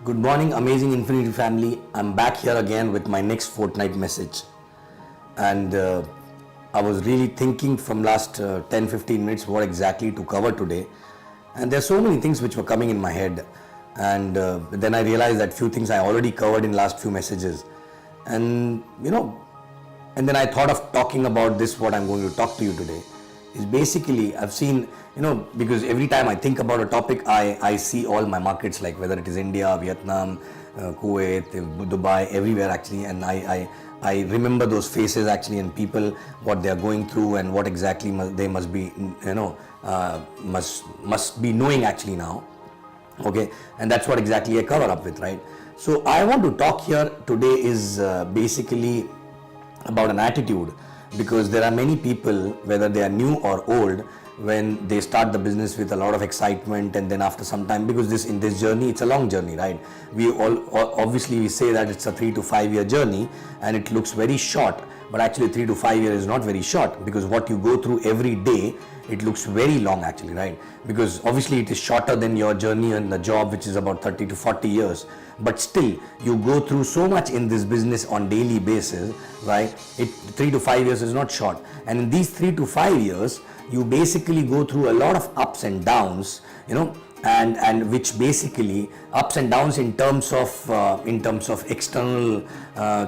Good morning, amazing Infiniti family. I'm back here again with my next fortnight message. And I was really thinking from last 10-15 minutes what exactly to cover today. And there are so many things which were coming in my head. And then I realized that few things I already covered in last few messages. And and then I thought of talking about this, what I'm going to talk to you today. Is basically, I've seen, because every time I think about a topic, I see all my markets, like whether it is India, Vietnam, Kuwait, Dubai, everywhere actually, and I remember those faces actually, and people, what they are going through and what exactly they must be, must be knowing actually now. Okay, and that's what exactly I cover up with, right? So I want to talk here today is basically about an attitude, because there are many people, whether they are new or old, when they start the business with a lot of excitement, and then after some time, because in this journey, it's a long journey, right? We all obviously we say that it's a 3 to 5 year journey and it looks very short, but actually 3 to 5 years is not very short, because what you go through every day, it looks very long actually, right? Because obviously it is shorter than your journey in the job, which is about 30 to 40 years, but still you go through so much in this business on daily basis, right? 3 to 5 years is not short, and in these 3 to 5 years you basically go through a lot of ups and downs, and which basically ups and downs in terms of external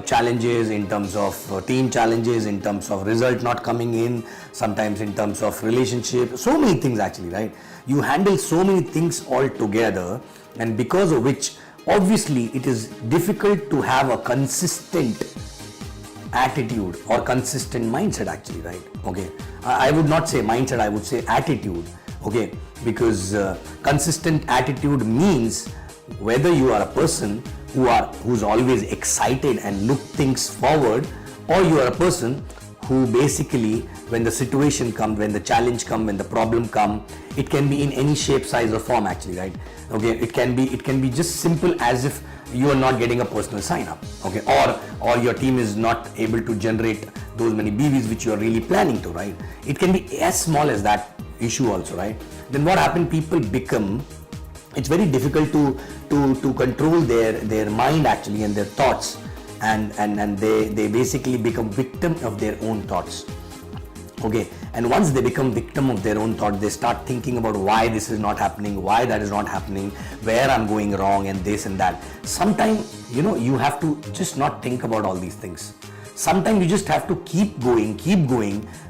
challenges, in terms of team challenges, in terms of result not coming in, sometimes in terms of relationship, so many things actually, right? You handle so many things all together, and because of which obviously it is difficult to have a consistent attitude or consistent mindset actually, right? Okay, I would not say mindset, I would say attitude. Okay, because consistent attitude means whether you are a person who's always excited and look things forward, or you are a person who basically, when the situation comes, when the challenge comes, when the problem comes, it can be in any shape, size or form actually, right? Okay, it can be just simple as if you are not getting a personal sign up, okay, or your team is not able to generate those many BVs which you are really planning to, right? It can be as small as that issue also, right? Then what happens, people become, it's very difficult to control their mind actually and their thoughts, and they basically become victim of their own thoughts. Okay, and once they become victim of their own thought, they start thinking about why this is not happening, why that is not happening, where I'm going wrong, and this and that. Sometimes, you have to just not think about all these things. Sometimes you just have to keep going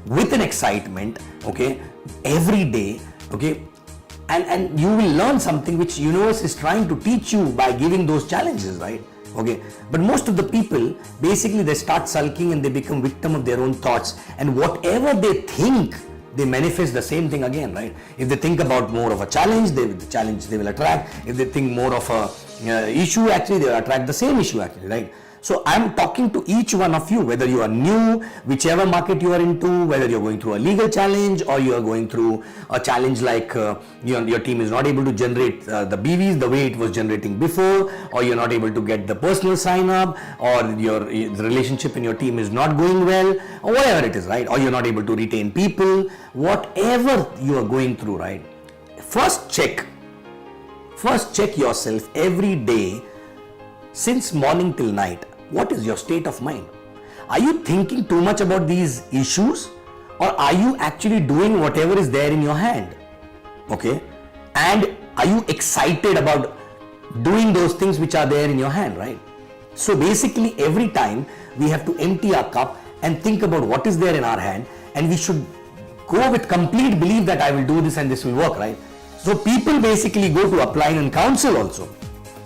with an excitement, okay, every day, okay, and you will learn something which universe is trying to teach you by giving those challenges, right? Okay, but most of the people basically they start sulking and they become victim of their own thoughts, and whatever they think, they manifest the same thing again, right? If they think about more of a challenge, they will attract. If they think more of a issue, actually they will attract the same issue actually, right? So I'm talking to each one of you, whether you are new, whichever market you are into, whether you're going through a legal challenge or you are going through a challenge like your team is not able to generate the BVs the way it was generating before, or you're not able to get the personal sign up, or the relationship in your team is not going well, or whatever it is, right? Or you're not able to retain people, whatever you are going through, right? First check yourself every day, since morning till night. What is your state of mind? Are you thinking too much about these issues, or are you actually doing whatever is there in your hand? Okay, and are you excited about doing those things which are there in your hand, right? So basically every time we have to empty our cup and think about what is there in our hand, and we should go with complete belief that I will do this and this will work, right? So people basically go to upline and counsel also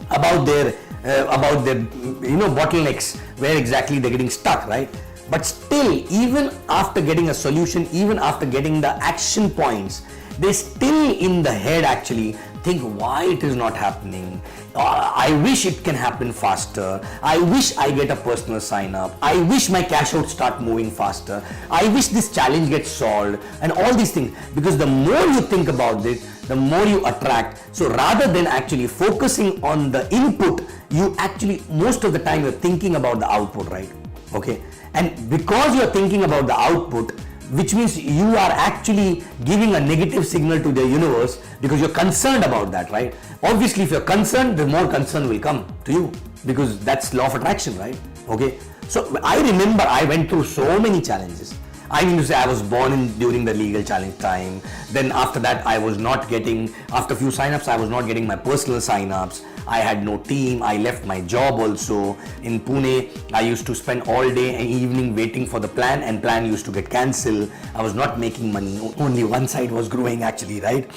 about their bottlenecks, where exactly they're getting stuck, right? But still, even after getting a solution, even after getting the action points, they still in the head actually think why it is not happening. I wish it can happen faster. I wish I get a personal sign up. I wish my cash out start moving faster. I wish this challenge gets solved, and all these things, because the more you think about it, the more you attract. So rather than actually focusing on the input, you actually, most of the time you're thinking about the output, right? Okay, and because you're thinking about the output, which means you are actually giving a negative signal to the universe because you're concerned about that, right? Obviously, if you're concerned, the more concern will come to you because that's law of attraction, right? Okay. So I remember I went through so many challenges. I mean to say, I was born during the legal challenge time. Then after that, I was not getting, after a few signups, I was not getting my personal signups. I had no team. I left my job also. In Pune, I used to spend all day and evening waiting for the plan, and plan used to get cancelled. I was not making money. Only one side was growing actually, right?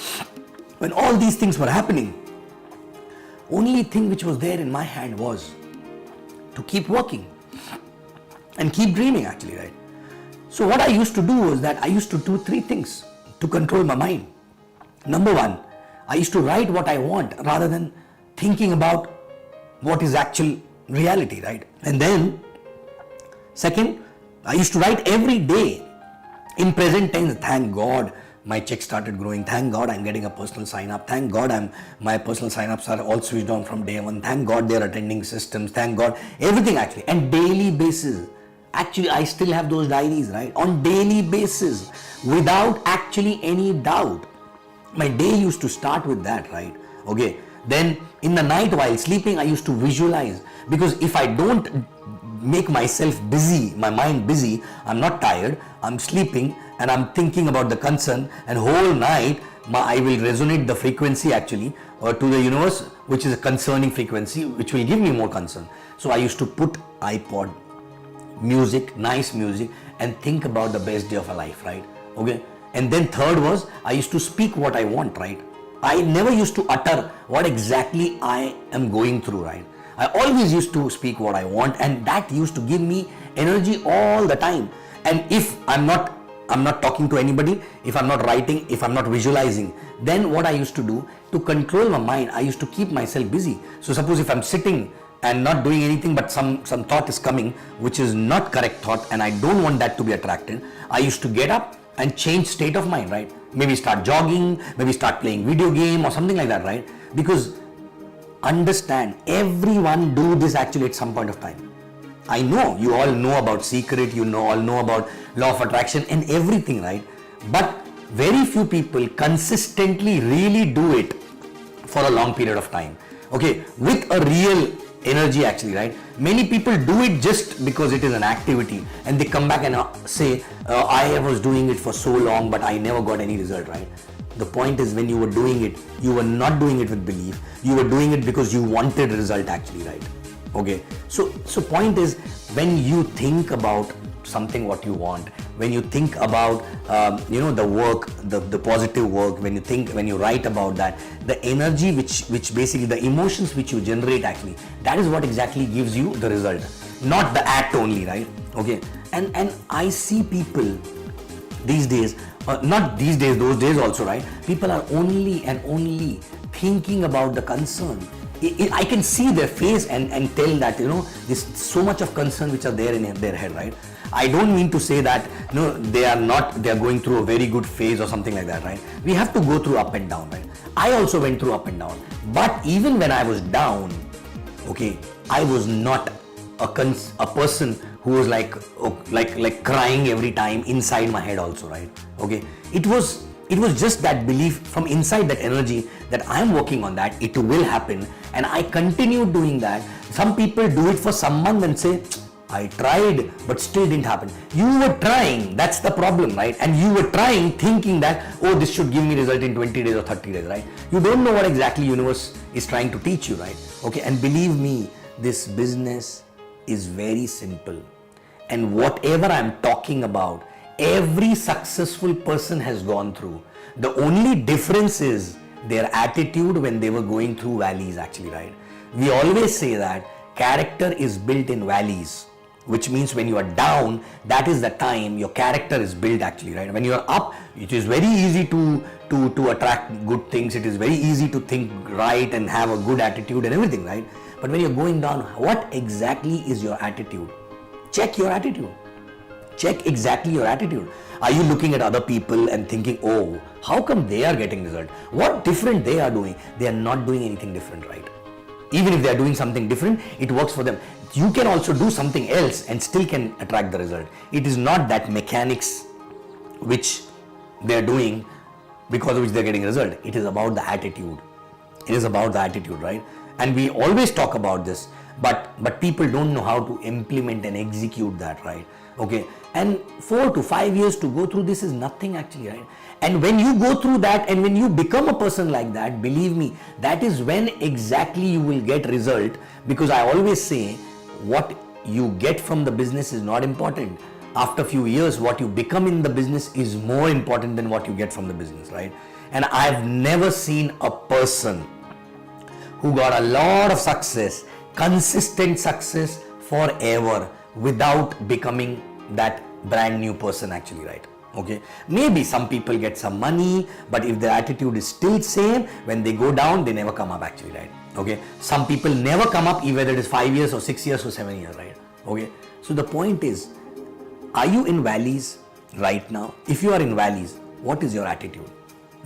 When all these things were happening, only thing which was there in my hand was to keep working and keep dreaming actually, right? So what I used to do was that I used to do three things to control my mind. Number one, I used to write what I want rather than thinking about what is actual reality, right? And then, second, I used to write every day in present tense. Thank God my check started growing. Thank God I'm getting a personal sign up. Thank God my personal sign-ups are all switched on from day one. Thank God they're attending systems. Thank God everything actually. And daily basis. Actually, I still have those diaries, right? On daily basis, without actually any doubt. My day used to start with that, right? Okay. Then in the night while sleeping, I used to visualize, because if I don't make myself busy, my mind busy, I'm not tired, I'm sleeping and I'm thinking about the concern, and whole night I will resonate the frequency actually or to the universe, which is a concerning frequency, which will give me more concern. So I used to put iPod, music, nice music, and think about the best day of a life, right? Okay. And then third was, I used to speak what I want, right? I never used to utter what exactly I am going through, right? I always used to speak what I want, and that used to give me energy all the time. And if I'm not talking to anybody, if I'm not writing, if I'm not visualizing, then what I used to do to control my mind, I used to keep myself busy. So suppose if I'm sitting and not doing anything, but some thought is coming which is not correct thought, and I don't want that to be attracted, I used to get up and change state of mind, right? Maybe start jogging, maybe start playing video game or something like that, right? Because understand, everyone do this actually at some point of time. I know you all know about secret, you all know about law of attraction and everything, right? But very few people consistently really do it for a long period of time, okay, with a real energy actually, right? Many people do it just because it is an activity, and they come back and say, I was doing it for so long but I never got any result, right? The point is, when you were doing it, you were not doing it with belief, you were doing it because you wanted result actually, right? Okay, so point is, when you think about something what you want, when you think about the work, the positive work, when you write about that, the energy which basically the emotions which you generate actually, that is what exactly gives you the result, not the act only, right? Okay. And I see people these days, not these days, those days also, right? People are only and only thinking about the concern. I can see their face and tell that, there's so much of concern which are there in their head, right? I don't mean to say that they are going through a very good phase or something like that, right? We have to go through up and down, right? I also went through up and down, but even when I was down, okay, I was not a person who was like crying every time inside my head also, right? Okay, it was just that belief from inside, that energy that I am working on that, it will happen, and I continue doing that. Some people do it for some month and say, I tried but still didn't happen. You were trying, that's the problem, right? And you were trying thinking that, oh, this should give me result in 20 days or 30 days, right? You don't know what exactly universe is trying to teach you, right? Okay, and believe me, this business is very simple, and whatever I'm talking about, every successful person has gone through. The only difference is their attitude when they were going through valleys actually, right? We always say that character is built in valleys, which means when you are down, that is the time your character is built actually, right? When you are up, it is very easy to attract good things. It is very easy to think right and have a good attitude and everything, right? But when you're going down, what exactly is your attitude? Check your attitude. Check exactly your attitude. Are you looking at other people and thinking, oh, how come they are getting result? What different they are doing? They are not doing anything different, right? Even if they are doing something different, it works for them. You can also do something else and still can attract the result. It is not that mechanics which they're doing, because of which they're getting result. It is about the attitude. It is about the attitude, right? And we always talk about this, but people don't know how to implement and execute that, right? Okay, and 4 to 5 years to go through this is nothing actually, right? And when you go through that and when you become a person like that, believe me, that is when exactly you will get result. Because I always say, what you get from the business is not important. After a few years, what you become in the business is more important than what you get from the business, right? And I've never seen a person who got a lot of success, consistent success forever, without becoming that brand new person actually, right? Okay, maybe some people get some money, but if their attitude is still same, when they go down, they never come up actually, right? Okay, some people never come up, even whether it is 5 years or 6 years or 7 years, right? Okay, so the point is, are you in valleys right now? If you are in valleys, what is your attitude?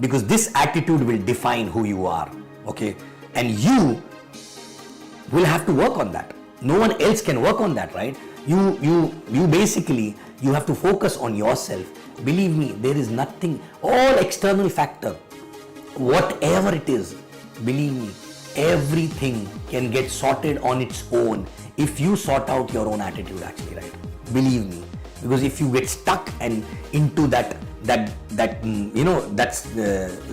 Because this attitude will define who you are, okay? And you will have to work on that. No one else can work on that, right? You basically, you have to focus on yourself. Believe me, there is nothing, all external factor, whatever it is, believe me, everything can get sorted on its own if you sort out your own attitude actually, right? Believe me. Because if you get stuck and into that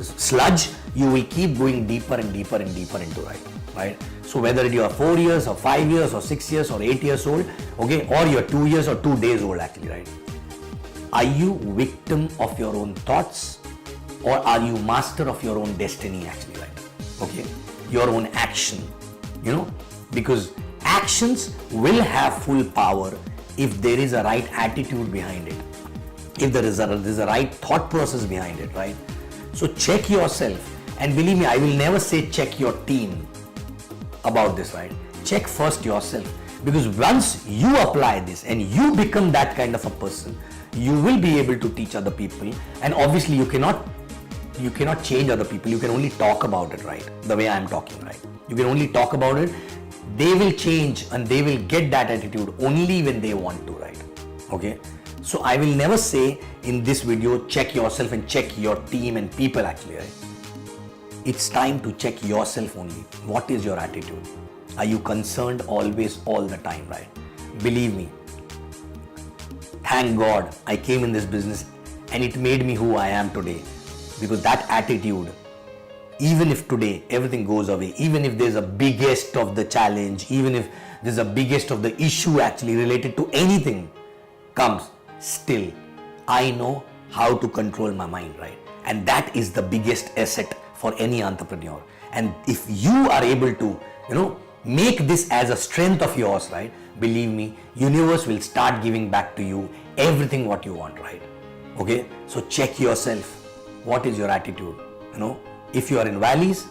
sludge, you will keep going deeper and deeper and deeper into, right? So whether you are 4 years or 5 years or 6 years or 8 years old, okay, or you're 2 years or 2 days old actually, right? Are you victim of your own thoughts, or are you master of your own destiny actually, right? Okay, your own action, because actions will have full power if there is a right attitude behind it, if there is a right thought process behind it, right? So check yourself, and believe me, I will never say check your team about this, right? Check first yourself, because once you apply this and you become that kind of a person, you will be able to teach other people. And obviously you cannot change other people. You can only talk about it, right? The way I'm talking, right? You can only talk about it. They will change and they will get that attitude only when they want to, right? Okay, so I will never say in this video check yourself and check your team and people actually, right? It's time to check yourself only. What is your attitude? Are you concerned always, all the time, right? Believe me, thank God I came in this business and it made me who I am today, because that attitude, even if today everything goes away, even if there's a biggest of the challenge, even if there's a biggest of the issue actually related to anything comes, still I know how to control my mind, right? And that is the biggest asset for any entrepreneur. And if you are able to, make this as a strength of yours, right? Believe me, universe will start giving back to you everything what you want, right? Okay, so check yourself. What is your attitude? If you are in valleys,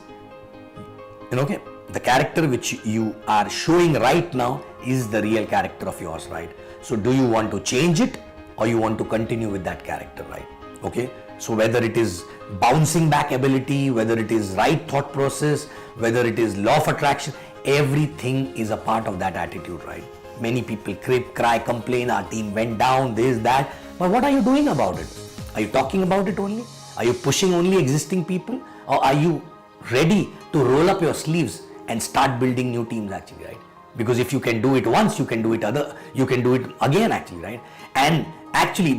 okay, the character which you are showing right now is the real character of yours, right? So do you want to change it, or you want to continue with that character, right? Okay, so whether it is bouncing back ability, whether it is right thought process, whether it is law of attraction, everything is a part of that attitude, right? Many people cry, complain, our team went down, this, that, but what are you doing about it? Are you talking about it only? Are you pushing only existing people, or are you ready to roll up your sleeves and start building new teams actually, right? Because if you can do it once, you can do it again actually, right? And actually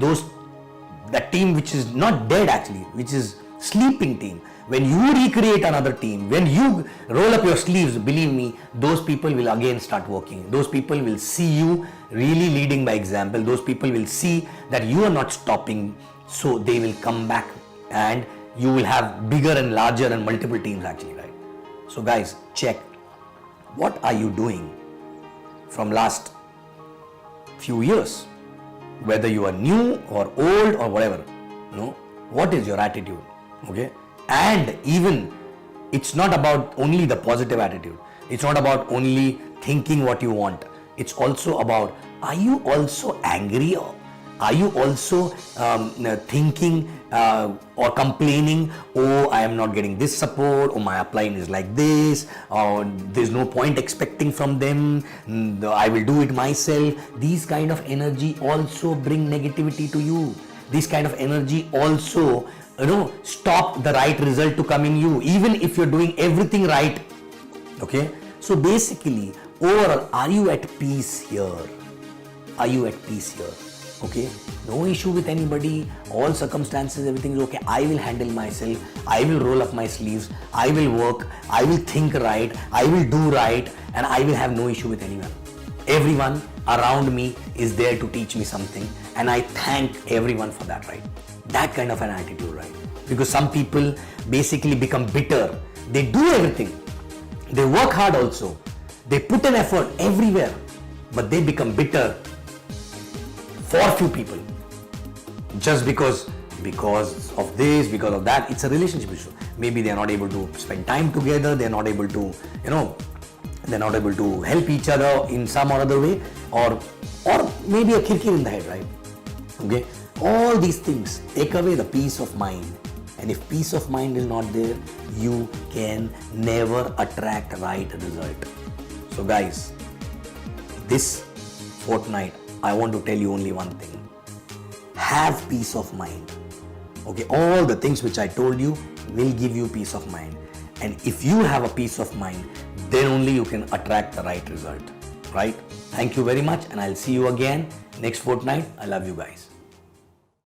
that team which is not dead actually, which is sleeping team, when you recreate another team, when you roll up your sleeves, believe me, those people will again start working. Those people will see you really leading by example. Those people will see that you are not stopping, so they will come back and you will have bigger and larger and multiple teams actually, right? So guys, check what are you doing from last few years, whether you are new or old or whatever, what is your attitude? Okay, and even it's not about only the positive attitude, it's not about only thinking what you want, it's also about, are you also angry, or are you also thinking or complaining, oh, I am not getting this support, or my upline is like this, or there's no point expecting from them, I will do it myself. These kind of energy also bring negativity to you. this kind of energy also, stop the right result to come in you, even if you're doing everything right. Okay, so basically, overall, are you at peace here? Are you at peace here? Okay, no issue with anybody, all circumstances, everything is okay. I will handle myself, I will roll up my sleeves, I will work, I will think right, I will do right, and I will have no issue with anyone. Everyone around me is there to teach me something, and I thank everyone for that, right? That kind of an attitude, right? Because some people basically become bitter. They do everything, they work hard also, they put an effort everywhere, but they become bitter for few people, just because of this, because of that. It's a relationship issue. Maybe they are not able to spend time together, they are not able to, they're not able to help each other in some or other way, or maybe a kirkir in the head, right? Okay, all these things take away the peace of mind, and if peace of mind is not there, you can never attract right result. So guys, this fortnight, I want to tell you only one thing: have peace of mind. Okay, all the things which I told you will give you peace of mind, and if you have a peace of mind, then only you can attract the right result, right? Thank you very much, and I'll see you again next fortnight. I love you guys.